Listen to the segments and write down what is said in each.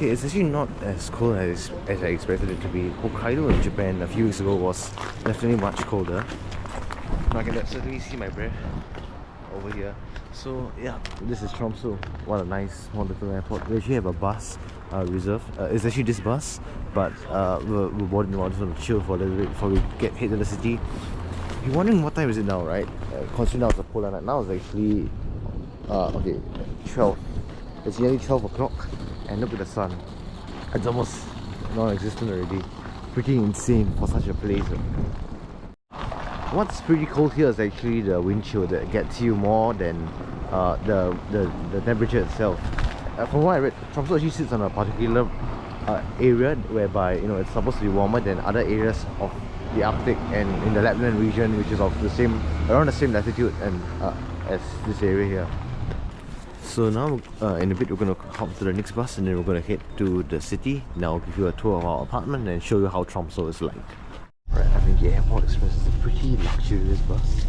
okay, it's actually not as cold as I expected it to be. Hokkaido in Japan a few weeks ago was definitely much colder. I can certainly see my breath over here. So yeah, this is Tromsø. What a nice, wonderful airport. We actually have a bus reserved. It's actually this bus, but we're boarding the just want to chill for a little bit before we head to the city. You're wondering what time is it now, right? Considering now it's a polar night. Now it's actually okay, 12. It's nearly 12 o'clock, and look at the sun. It's almost non-existent already. Pretty insane for such a place. What's pretty cold here is actually the wind chill that gets you more than the temperature itself. From what I read, Tromsø actually sits on a particular area whereby it's supposed to be warmer than other areas of the Arctic and in the Lapland region, which is of around the same latitude and as this area here. So now in a bit we're going to hop to the next bus and then we're going to head to the city. Now I'll give you a tour of our apartment and show you how Tromsø is like. Right, I think the Airport Express is a pretty luxurious bus,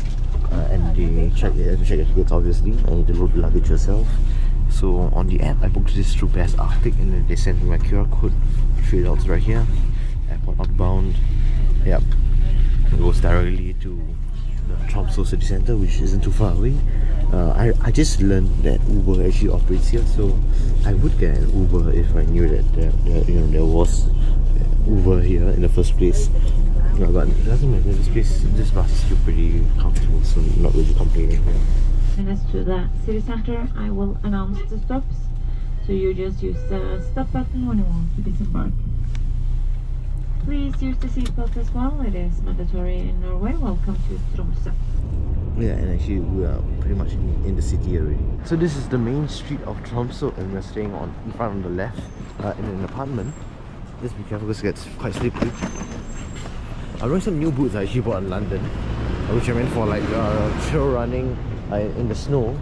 and they check your tickets obviously, and you load the luggage yourself. So on the app, I booked this through Best Arctic, and then they sent me my QR code straight out right here. Airport outbound. Yep, it goes directly to the Tromsø city centre, which isn't too far away. I just learned that Uber actually operates here, so I would get an Uber if I knew that there was Uber here in the first place. No, but it doesn't matter. This bus is still pretty comfortable, so I'm not really complaining here. Minutes to the city center, I will announce the stops. So you just use the stop button when you want to disembark. Please use the seatbelt as well. It is mandatory in Norway. Welcome to Tromsø. Yeah, and actually we are pretty much in the city already. So this is the main street of Tromsø, and we're staying in front on the left in an apartment. Just be careful because it gets quite slippery. I'm wearing some new boots I actually bought in London, which I meant for like trail running in the snow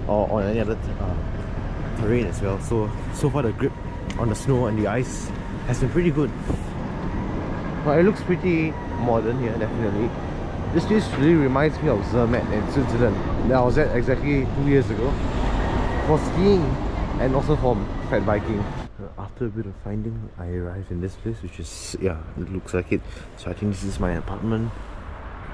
or on any other terrain as well. So far the grip on the snow and the ice has been pretty good. Well, it looks pretty modern here, definitely. This place really reminds me of Zermatt in Switzerland. I was there exactly 2 years ago for skiing and also for fat biking. After a bit of finding, I arrived in this place, which is, yeah, it looks like it. So I think this is my apartment.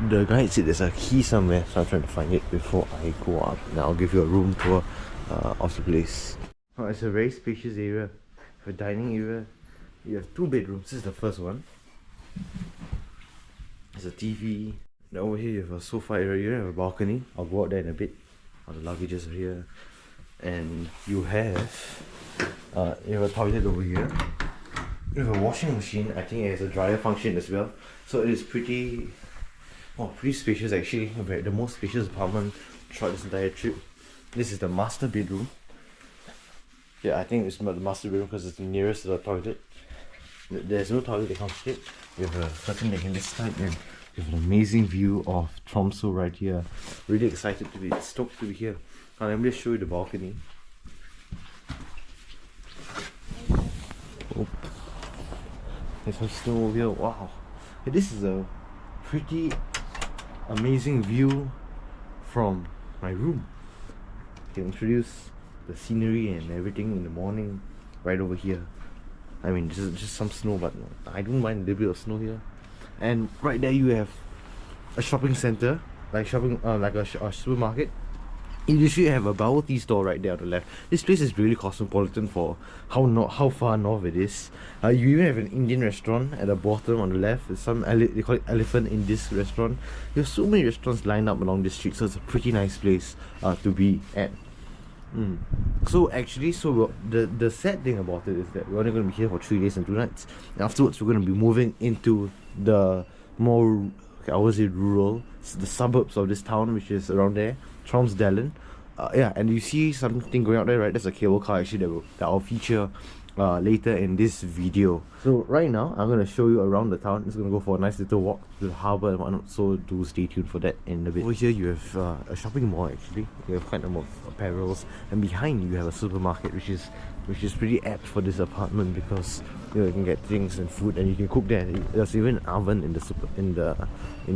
The guide said there's a key somewhere, so I'm trying to find it before I go up. Now I'll give you a room tour of the place. Oh, it's a very spacious area. For a dining area, you have 2 bedrooms. This is the first one. There's a TV. Then over here you have a sofa area. You have a balcony. I'll go out there in a bit. All the luggages are here. And you have a toilet over here. You have a washing machine. I think it has a dryer function as well. So it is pretty spacious actually. The most spacious apartment throughout this entire trip. This is the master bedroom. Yeah, I think it's not the master bedroom because it's the nearest to the toilet. There's no toilet that comes with it. You have a curtain that can this side, and you have an amazing view of Tromsø right here. Really excited to be stoked to be here. Now let me just show you the balcony. Oh. There's some snow over here. Wow. This is a pretty amazing view from my room. You can introduce the scenery and everything in the morning right over here. I mean, this is just some snow, but I don't mind a little bit of snow here. And right there you have a shopping center, like a supermarket. You usually have a bubble tea store right there on the left. This place is really cosmopolitan for how far north it is. You even have an Indian restaurant at the bottom on the left. There's they call it Elephant in this restaurant. There's so many restaurants lined up along this street, so it's a pretty nice place to be at. So actually, the sad thing about it is that we're only going to be here for 3 days and 2 nights. And afterwards, we're going to be moving into the more, I would say rural, the suburbs of this town, which is around there, Tromsø. Yeah, and you see something going out there, right? That's a cable car actually that I'll feature later in this video. So right now, I'm going to show you around the town. It's going to go for a nice little walk to the harbour and whatnot, so do stay tuned for that in a bit. Over here you have a shopping mall actually. You have quite a number of apparels, and behind you have a supermarket, which is pretty apt for this apartment because you can get things and food and you can cook there. There's even an oven in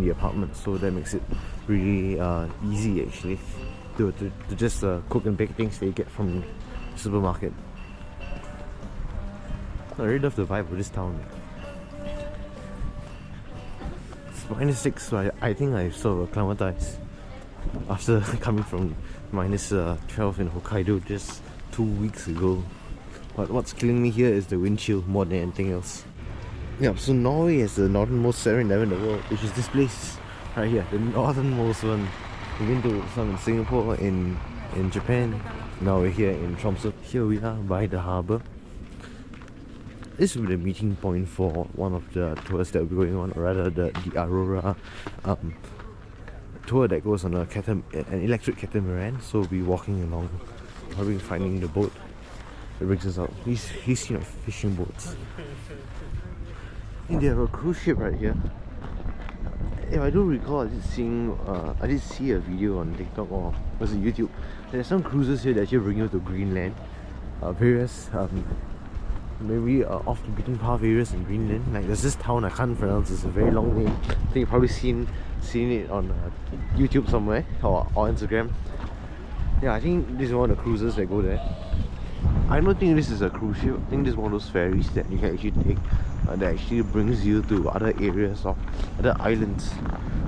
the apartment, so that makes it really easy actually to just cook and bake things that you get from the supermarket. I really love the vibe of this town. It's -6, so I think I sort of acclimatized after coming from -12 in Hokkaido just 2 weeks ago. But what's killing me here is the wind chill more than anything else. Yeah, so Norway is the northernmost 7-Eleven in the world, which is this place right here, the northernmost one. We've been to some in Singapore, in Japan. Now we're here in Tromsø. Here we are by the harbour. This will be the meeting point for one of the tours that will be going on, or rather the Aurora tour that goes on an electric catamaran. So we'll be walking along, probably finding the boat that brings us out. He's seen fishing boats. I think they have a cruise ship right here. If I do recall, I did see a video on TikTok or was it YouTube. There's some cruises here that actually bring you to Greenland. Various maybe off the beaten path areas in Greenland. Like there's this town I can't pronounce. It's a very long name. I think you've probably seen it on YouTube somewhere or Instagram. Yeah, I think this is one of the cruises that go there. I don't think this is a cruise ship. I think this is one of those ferries that you can actually take that actually brings you to other areas of other islands,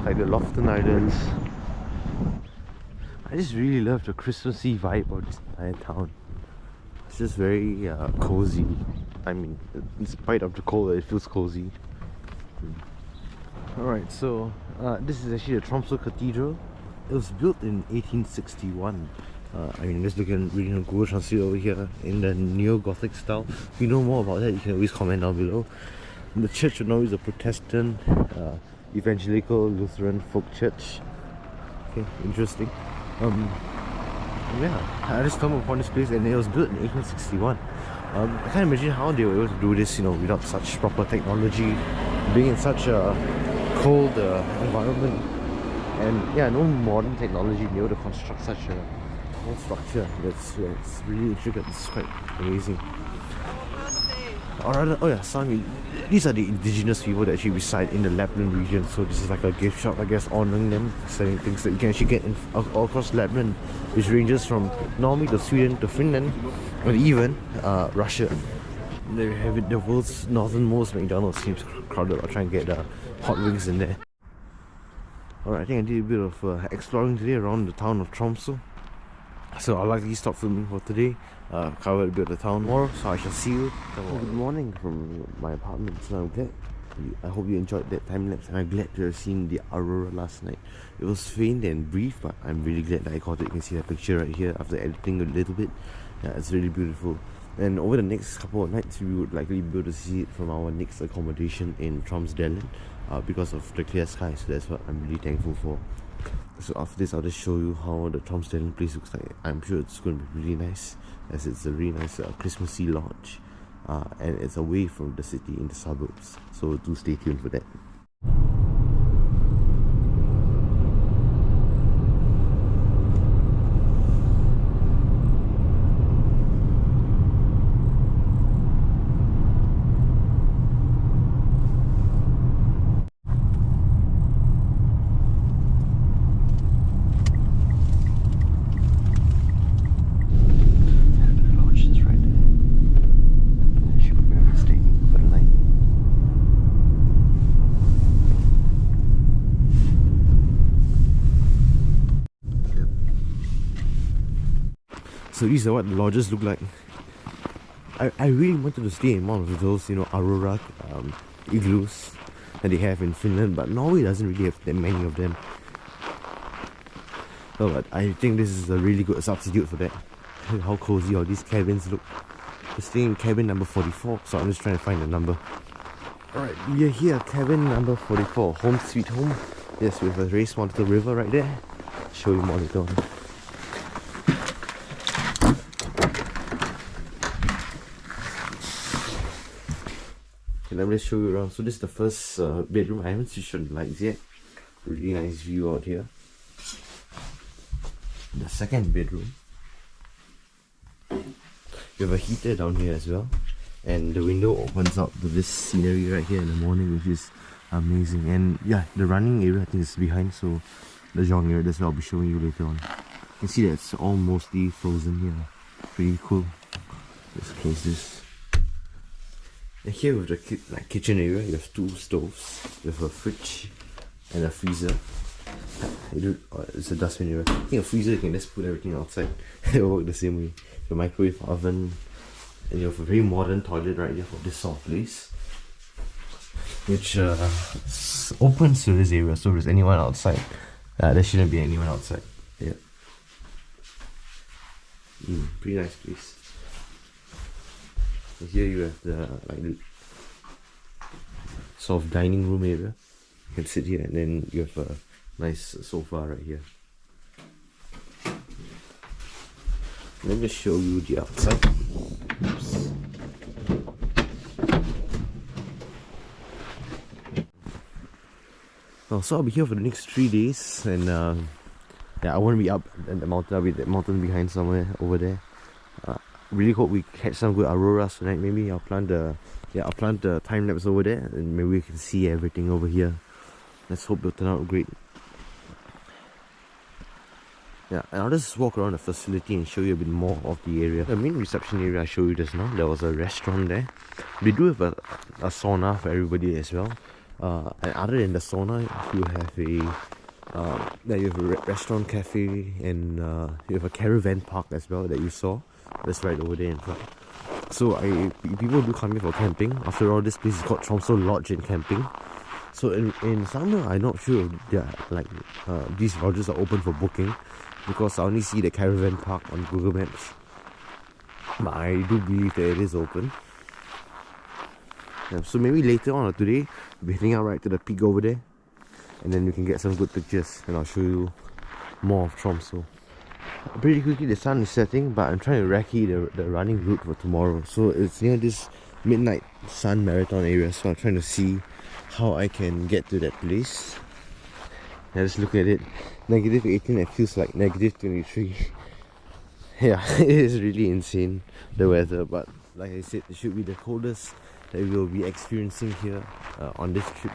like the Lofton Islands. I just really love the Christmassy vibe of this entire town. It's just very cozy. I mean, in spite of the cold, it feels cozy. Alright, so this is actually the Tromsø Cathedral. It was built in 1861. I mean, just reading on Google Translate over here in the neo-Gothic style. If you know more about that, you can always comment down below. The church of Norway is a Protestant, evangelical, Lutheran folk church. Okay, interesting. Yeah, I just stumbled upon this place and it was built in 1861. I can't imagine how they were able to do this, you know, without such proper technology, being in such a cold environment, and yeah, no modern technology being able to construct such a whole structure. It's really intricate. It's quite amazing. Or rather, oh yeah, these are the indigenous people that actually reside in the Lapland region. So this is like a gift shop, I guess, honoring them, selling things that you can actually get all across Lapland, which ranges from Norway to Sweden to Finland, and even Russia. There you have it, the world's northernmost McDonald's seems crowded. I'll try and get hot wings in there. Alright, I think I did a bit of exploring today around the town of Tromsø. So I'll likely stop filming for today. Cover a bit of the town more, so I shall see you tomorrow. Good morning from my apartment. So I hope you enjoyed that time lapse, and I'm glad to have seen the Aurora last night. It was faint and brief, but I'm really glad that I caught it. You can see that picture right here after editing a little bit. Yeah, it's really beautiful. And over the next couple of nights, we would likely be able to see it from our next accommodation in Tromsø, because of the clear sky. So that's what I'm really thankful for. So after this, I'll just show you how the Tromsø place looks like. I'm sure it's going to be really nice, as it's a really nice Christmassy lodge, and it's away from the city in the suburbs. So do stay tuned for that. So these are what the lodges look like. I really wanted to stay in one of those, you know, Aurora igloos that they have in Finland, but Norway doesn't really have that many of them. Oh, but I think this is a really good substitute for that. How cozy all these cabins look. We're staying in cabin number 44, so I'm just trying to find the number. Alright, we are here, cabin number 44, home sweet home. Yes, with a very small little river right there. Show you more later on. Let me just show you around. So this is the first bedroom. I haven't switched on the lights yet. Really nice view out here. The second bedroom. We have a heater down here as well. And the window opens out to this scenery right here in the morning, which is amazing. And yeah, the running area I think is behind, so the genre area, that's what I'll be showing you later on. You can see that it's all mostly frozen here. Pretty cool. Let's close this. And here with the kitchen area, you have 2 stoves, you have a fridge and a freezer. It's a dustbin area. I think a freezer you can just put everything outside. It will work the same way. Your microwave oven, and you have a very modern toilet right here for this sort of place, which opens to this area, so if there's anyone outside, there shouldn't be anyone outside. Yeah. Pretty nice place. And here you have the sort of dining room area. You can sit here, and then you have a nice sofa right here. Let me just show you the outside. Oops. So I'll be here for the next 3 days, and yeah, I won't be up at the mountain. I'll be at the mountain behind somewhere over there. Really hope we catch some good auroras tonight. Maybe I'll plant the time lapse over there, and maybe we can see everything over here. Let's hope it'll turn out great. Yeah, and I'll just walk around the facility and show you a bit more of the area. The main reception area I showed you just now, there was a restaurant there. We do have a sauna for everybody as well. And other than the sauna, you have a restaurant, cafe, and you have a caravan park as well that you saw. That's right over there in front. So people do come here for camping. After all, this place is called Tromsø Lodge and Camping. So in summer, I'm not sure if these lodges are open for booking, because I only see the caravan park on Google Maps. But I do believe that it is open. Yeah, so maybe later on or today, we'll be heading out right to the peak over there, and then we can get some good pictures, and I'll show you more of Tromsø. Pretty quickly, the sun is setting, but I'm trying to recce the running route for tomorrow. So it's near this midnight sun marathon area, so I'm trying to see how I can get to that place. Now just look at it, negative 18, it feels like negative 23. Yeah, it is really insane, the weather, but like I said, it should be the coldest that we will be experiencing here on this trip.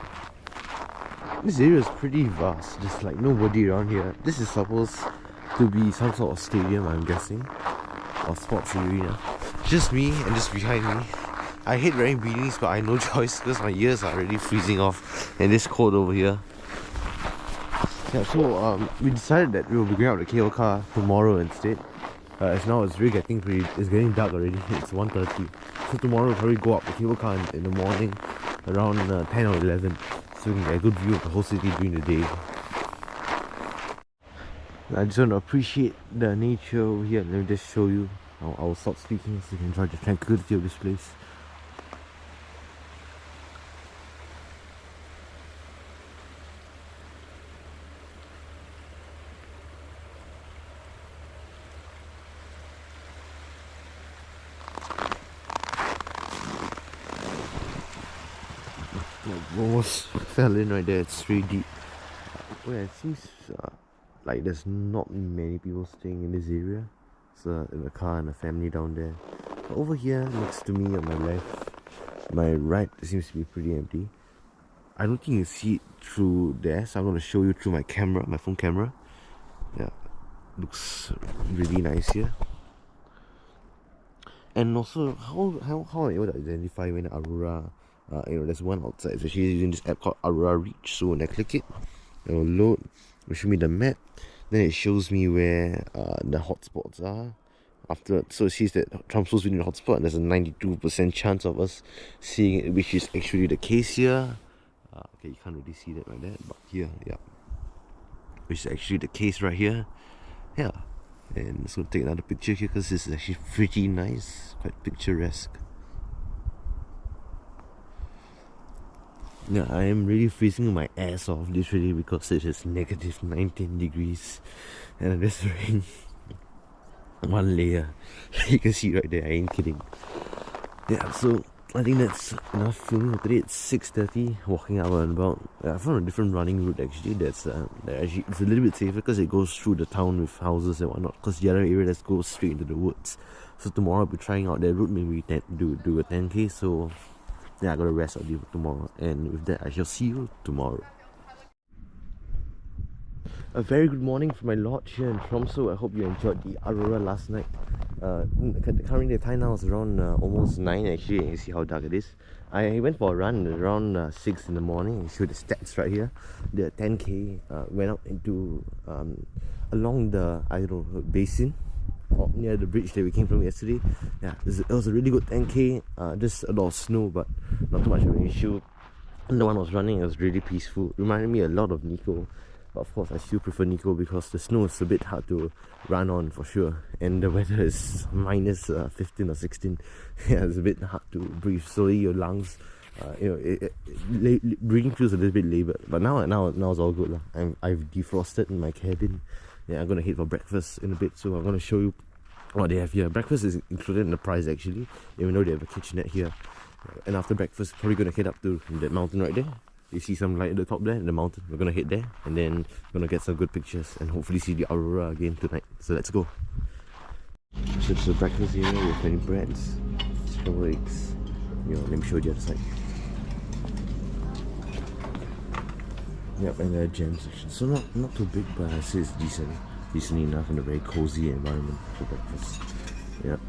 This area is pretty vast, just like nobody around here. This is supposed to be some sort of stadium, I'm guessing, or sports arena. Just me, and just behind me, I hate wearing beanies, but I have no choice because my ears are already freezing off and it's cold over here. Yeah, so we decided that we will be going out the cable car tomorrow instead. As now it's really it's getting dark already. It's 1:30. So tomorrow we'll probably go up the cable car in the morning around 10 or 11, so we can get a good view of the whole city during the day. I just want to appreciate the nature over here. Let me just show you. I'll stop speaking so you can enjoy the tranquility of this place. Almost fell in right there. It's really deep. Well, it seems like there's not many people staying in this area. So in a car and a family down there. But over here next to me on my left, my right, it seems to be pretty empty. I don't think you see it through there, so I'm going to show you through my camera, my phone camera. Yeah, looks really nice here. And also, how am I able to identify when Aurora? There's one outside. It's actually using this app called Aurora Reach. So when I click it, it will load, it will show me the map. Then it shows me where the hotspots are. So it sees that Tromsø's within the hotspot, and there's a 92% chance of us seeing it, which is actually the case here. Okay, you can't really see that right there, but here, yeah, which is actually the case right here. Yeah, and let's go take another picture here because this is actually pretty nice, quite picturesque. Yeah, I am really freezing my ass off literally because it is negative 19 degrees and I'm just wearing one layer. You can see right there, I ain't kidding. Yeah, so I think that's enough filming today. It's 6:30, walking out and about. I found a different running route actually. It's a little bit safer because it goes through the town with houses and whatnot, because the other area just goes straight into the woods. So tomorrow I'll be trying out that route, maybe do a 10k, so yeah, I gotta rest out for tomorrow, and with that I shall see you tomorrow. A very good morning from my lodge here in Tromsø. I hope you enjoyed the Aurora last night. currently the time now is around almost 9 actually, and you see how dark it is. I went for a run around 6 in the morning. You see the stats right here. The 10k went up into along the, I don't know, basin near the bridge that we came from yesterday. Yeah, it was a really good 10k. Just a lot of snow, but not too much of an issue. And the one I was running, it was really peaceful. Reminded me a lot of Nico. But of course I still prefer Nico because the snow is a bit hard to run on for sure, and the weather is minus 15 or 16. Yeah, it's a bit hard to breathe slowly. Your lungs, breathing feels a little bit laboured. But now it's all good lah. I've defrosted in my cabin. Yeah, I'm gonna head for breakfast in a bit, so I'm gonna show you what they have here. Breakfast is included in the price actually, even though they have a kitchenette here. And after breakfast, probably gonna head up to that mountain right there. You see some light at the top there, the mountain. We're gonna head there, and then we're gonna get some good pictures and hopefully see the Aurora again tonight. So let's go. So it's the breakfast area with many breads, scrambled eggs. Let me show you the other side. Yep, and there are jam section. So not too big, but I say it's decent enough in a very cozy environment for breakfast. Yep.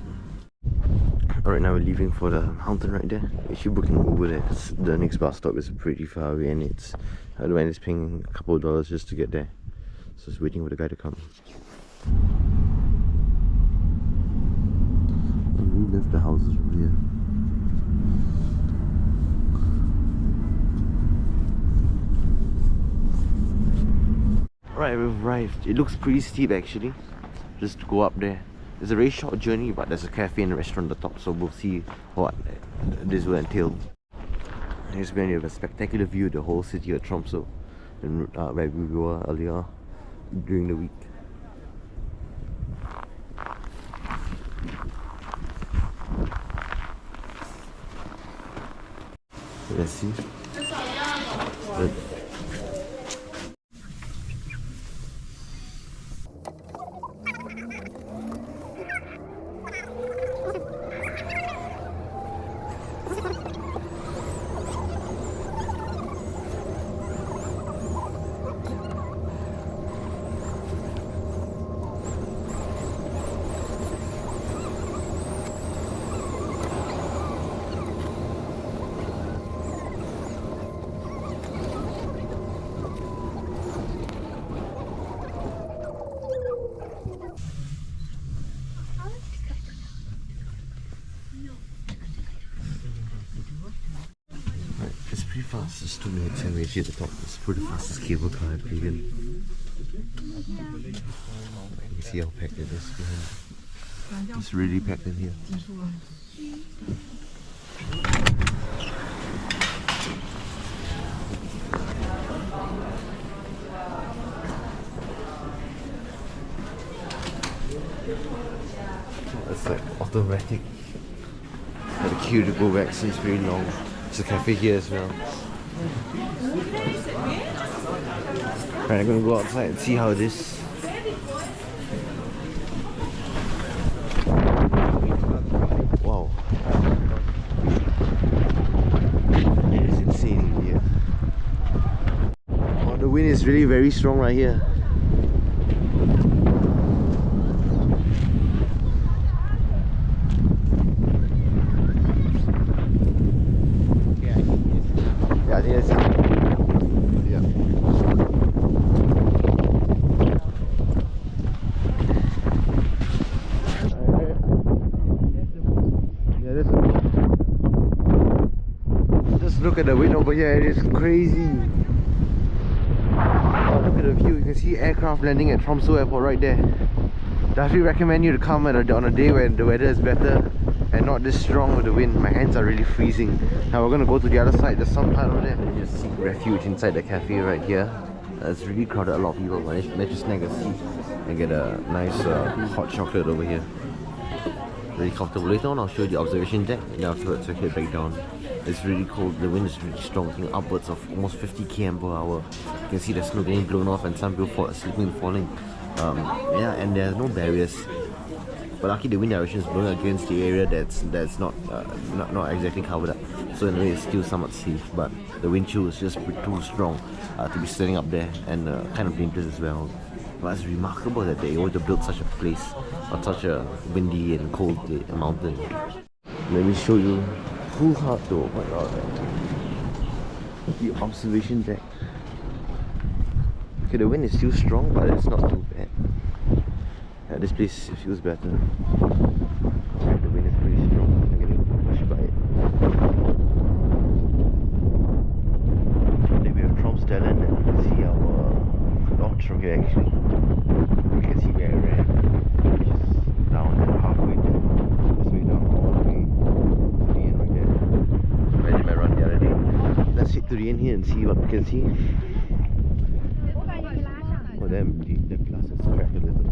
Alright, now we're leaving for the mountain right there. We're actually booking over there because the next bus stop is pretty far away, and it's paying a couple of dollars just to get there. So just waiting for the guy to come. I really love the houses over here. Right, we've arrived. It looks pretty steep actually, just to go up there. It's a very short journey, but there's a cafe and a restaurant at the top, so we'll see what this will entail. Here's where you have a spectacular view of the whole city of Tromsø, and where we were earlier during the week. Let's see. Pretty fast, it's 2 minutes and we're actually at the top. It's probably the fastest cable car I've taken. You can see how packed it is behind. It's really packed in here. Oh, it's like automatic. Got a queue to go back since very long. There's a cafe here as well. Right, I'm gonna go outside and see how it is. Wow. It is insane in here. Oh, the wind is really very strong right here. Look at the wind over here, it is crazy. Oh, look at the view, you can see aircraft landing at Tromsø airport right there. Definitely recommend you to come on a day when the weather is better and not this strong with the wind. My hands are really freezing. Now we're gonna go to the other side, there's some part over there. You just seek refuge inside the cafe right here. It's really crowded, a lot of people. Let's just snag a seat and get a nice hot chocolate over here. Really comfortable. Later on I'll show you the observation deck, and then afterwards we'll head back down. It's really cold, the wind is really strong, I think upwards of almost 50 km per hour. You can see the snow getting blown off and some people sleeping and falling. Yeah, and there's no barriers. But luckily the wind direction is blowing against the area that's not exactly covered up. So in a way it's still somewhat safe, but the wind chill is just too strong to be standing up there, and kind of dangerous as well. But it's remarkable that they're able to build such a place on such a windy and cold mountain. Let me show you full hard though. Oh my god. The observation deck. Okay, the wind is still strong, but it's not too bad. Yeah, this place feels better. The wind is pretty strong. I'm getting pushed by it. Then we have Tromsø and we can see our lodge from here actually. You can see where I ran, which is down halfway there. This way down all the way to the end right there. I did my run the other day. Let's hit to the end here and see what we can see. Oh damn, the glass has cracked a little.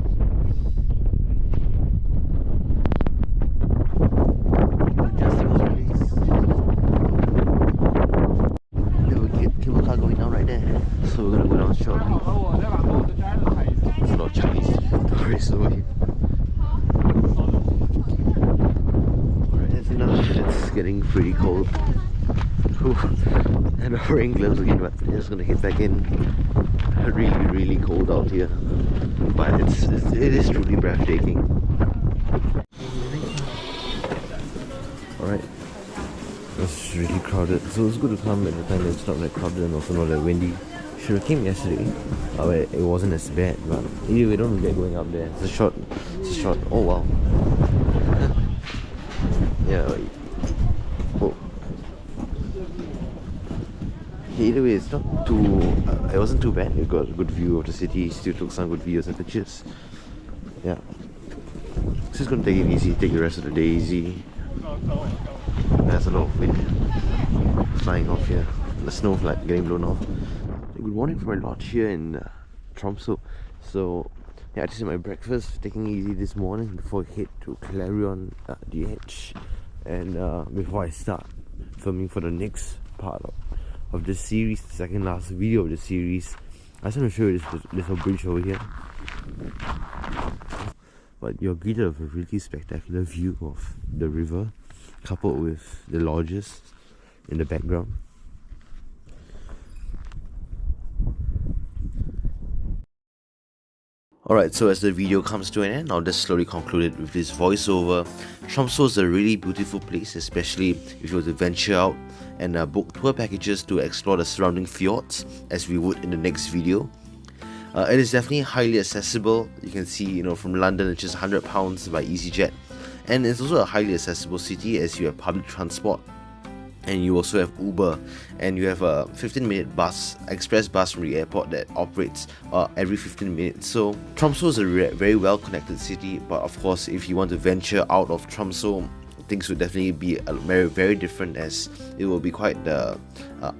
Cable car going down right there. So we're gonna go down shortly. There's a lot of Chinese tourists over here. Alright, that's enough. It's getting pretty cold. Whew. And we're wearing gloves again, but we're just gonna head back in. Really cold out here. But it is truly breathtaking. Alright. It's really crowded, so it's good to come at the time that it's not that crowded and also not that windy. Should have came yesterday, where it wasn't as bad, but anyway, don't regret going up there. It's a short, oh wow. Yeah. Oh. Either way, it's not too, it wasn't too bad. We got a good view of the city, still took some good videos and pictures. Yeah. Just gonna take it easy, take the rest of the day easy. There's a lot of wind flying off here. The snow getting blown off. Good morning from my lodge here in Tromsø. So yeah, I just had my breakfast, taking it easy this morning before I head to Clarion the Edge, and before I start filming for the next part of this series, the second last video of the series. I just want to show you this little bridge over here. But you're greeted with a really spectacular view of the river, coupled with the lodges in the background. Alright, so as the video comes to an end, I'll just slowly conclude it with this voiceover. Tromsø is a really beautiful place, especially if you were to venture out and book tour packages to explore the surrounding fjords, as we would in the next video. It is definitely highly accessible. You can see, from London it's just £100 by EasyJet. And it's also a highly accessible city as you have public transport. And you also have Uber, and you have a 15-minute express bus from the airport that operates every 15 minutes. So Tromsø is a very well connected city, but of course if you want to venture out of Tromsø, things would definitely be very different, as it will be quite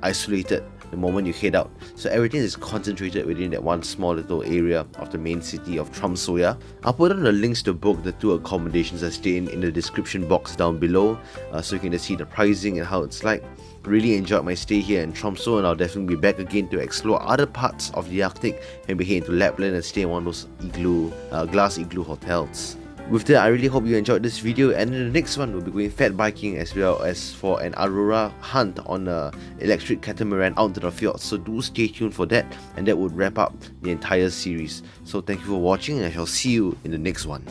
isolated the moment you head out. So everything is concentrated within that one small little area of the main city of Tromsø. Yeah? I'll put on the links to book the two accommodations I stay in the description box down below, so you can just see the pricing and how it's like. Really enjoyed my stay here in Tromsø, and I'll definitely be back again to explore other parts of the Arctic and be heading to Lapland and stay in one of those glass igloo hotels. With that, I really hope you enjoyed this video, and in the next one we'll be going fat biking as well as for an Aurora hunt on an electric catamaran out to the fjords. So do stay tuned for that, and that would wrap up the entire series. So thank you for watching, and I shall see you in the next one.